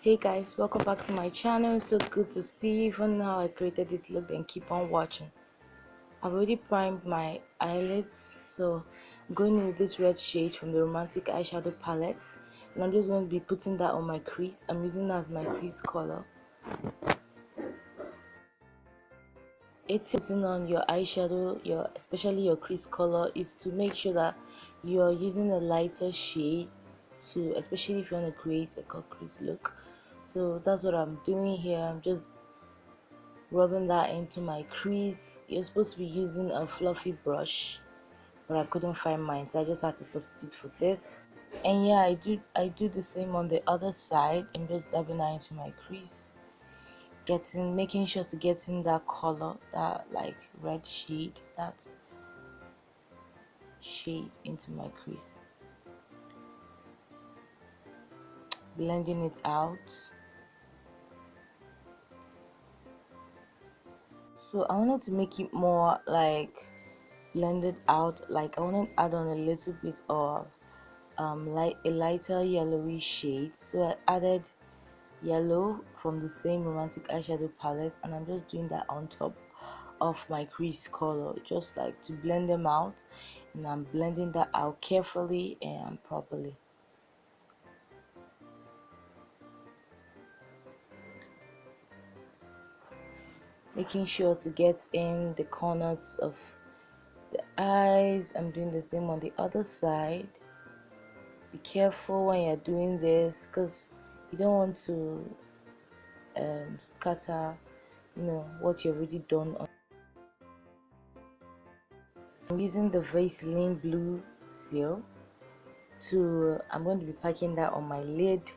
Hey guys, welcome back to my channel. It's so good to see you. Even now I created this look, then keep on watching. I've already primed my eyelids, so I'm going in with this red shade from the Romantic eyeshadow palette, and I'm just going to be putting that on my crease. I'm using that as my crease color. It's putting on your eyeshadow, especially your crease color, is to make sure that you're using a lighter shade to, especially if you want to create a cut crease look. So that's what I'm doing here. I'm just rubbing that into my crease. You're supposed to be using a fluffy brush, but I couldn't find mine, so I just had to substitute for this. And yeah, I do the same on the other side. I'm just dabbing that into my crease, making sure to get in that color, that like red shade, that shade into my crease, blending it out. So I wanted to make it more like blended out, like I wanted to add on a little bit of a lighter yellowy shade, so I added yellow from the same Romantic eyeshadow palette, and I'm just doing that on top of my crease color, just like to blend them out, and I'm blending that out carefully and properly. Making sure to get in the corners of the eyes. I'm doing the same on the other side. Be careful when you're doing this, because you don't want to scatter what you've already done. I'm using the Vaseline blue seal I'm going to be packing that on my lid.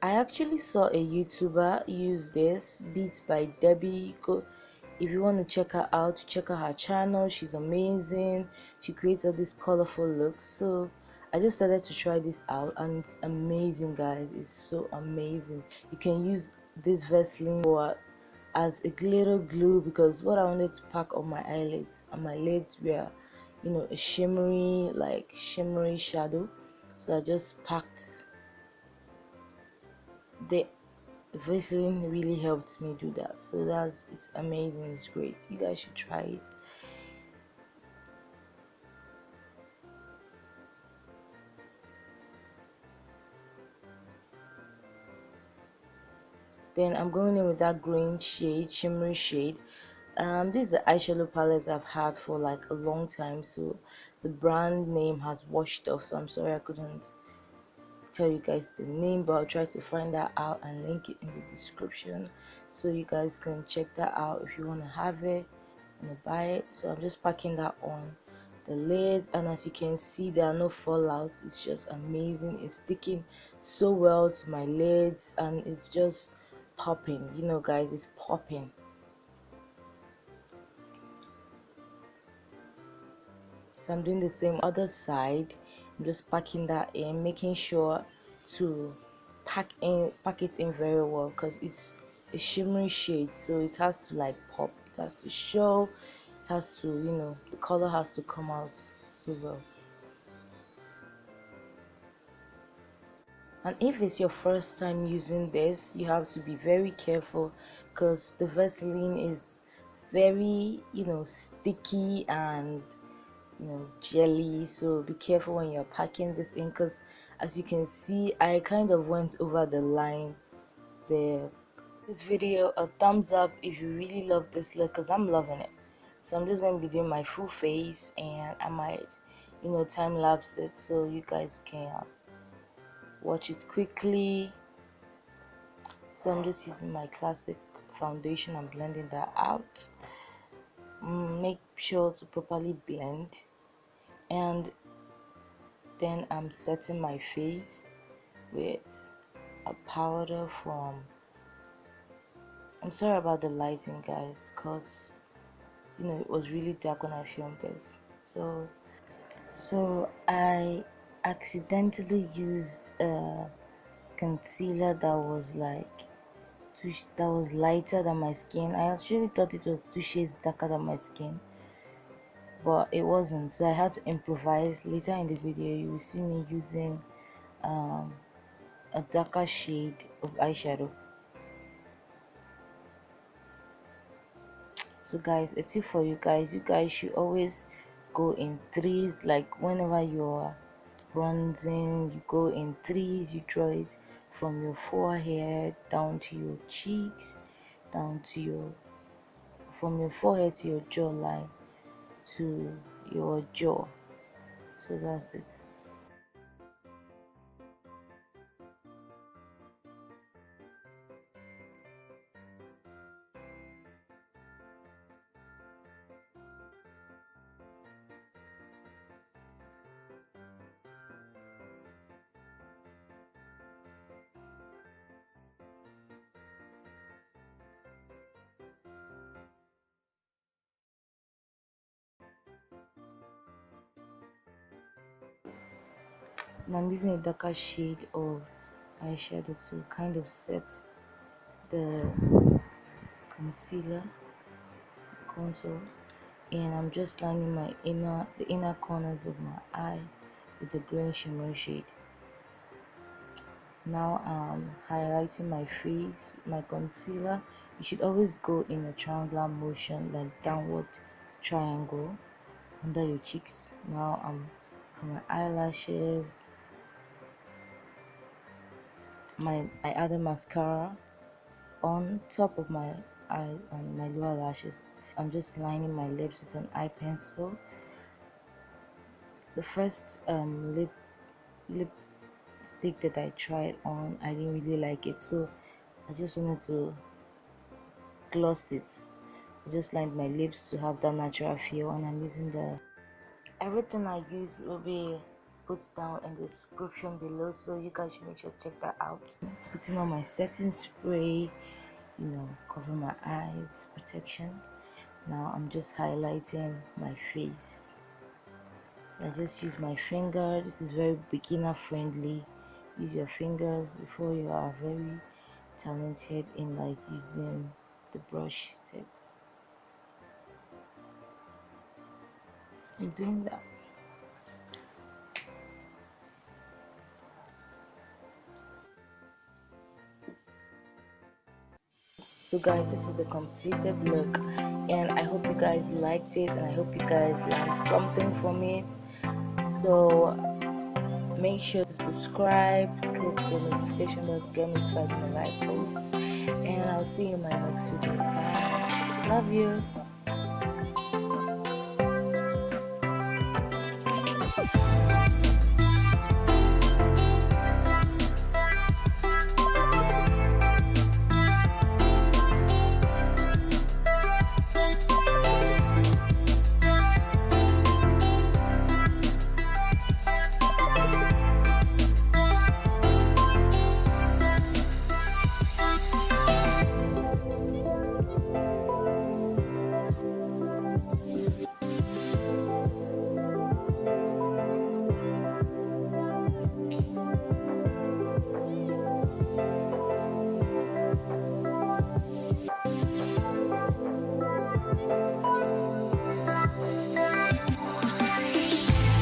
I actually saw a YouTuber use this, Beats by Debbie. If you want to check her out, check out her channel. She's amazing. She creates all these colorful looks. So I just started to try this out, and it's amazing, guys. It's so amazing. You can use this Vaseline as a glitter glue, because what I wanted to pack on my eyelids and my lids were a shimmery shadow. So I just packed the Vaseline. Really helped me do that. So it's amazing. It's great. You guys should try it. Then I'm going in with that green shade, shimmery shade. This is the eyeshadow palette I've had for like a long time, so the brand name has washed off, so I'm sorry I couldn't tell you guys the name, but I'll try to find that out and link it in the description, so you guys can check that out if you want to have it and buy it. So I'm just packing that on the lids, and as you can see, there are no fallouts. It's just amazing. It's sticking so well to my lids, and it's just popping, guys. It's popping. So I'm doing the same other side. I'm just packing that in, making sure to pack it in very well, because it's a shimmery shade, so it has to like pop, it has to show, it has to, the color has to come out so well. And if it's your first time using this, you have to be very careful, because the Vaseline is very sticky and jelly. So be careful when you're packing this in, because as you can see, I kind of went over the line there. This video a thumbs up if you really love this look, because I'm loving it. So I'm just going to be doing my full face, and I might time lapse it so you guys can watch it quickly. So I'm just using my classic foundation and blending that out. Make sure to properly blend, and then I'm setting my face with a powder from, I'm sorry about the lighting, guys, because it was really dark when I filmed this. So I accidentally used a concealer that was lighter than my skin. I actually thought it was 2 shades darker than my skin, but it wasn't, so I had to improvise. Later in the video you will see me using a darker shade of eyeshadow. So guys, a tip for you guys should always go in threes. Like whenever you're bronzing, you go in threes. You draw it from your forehead down to your cheeks, down to your from your forehead to your jawline to your jaw. So that's it. And I'm using a darker shade of eyeshadow to kind of set the concealer contour, and I'm just lining the inner corners of my eye with the green shimmer shade. Now I'm highlighting my face, my concealer. You should always go in a triangular motion, like downward triangle under your cheeks. Now I'm for my eyelashes, I added mascara on top of my eye and my lower lashes. I'm just lining my lips with an eye pencil. The first lipstick that I tried on, I didn't really like it, so I just wanted to gloss it. I just lined my lips to have that natural feel, and I'm using the everything I use will be put down in the description below, so you guys should make sure to check that out. Putting on my setting spray, cover my eyes, protection. Now I'm just highlighting my face. So I just use my finger. This is very beginner friendly. Use your fingers before you are very talented in like using the brush set. So I'm doing that. So guys, this is the completed look, and I hope you guys liked it, and I hope you guys learned something from it. So make sure to subscribe, click the notification bell to get notified when I post, and I'll see you in my next video. Bye. Love you.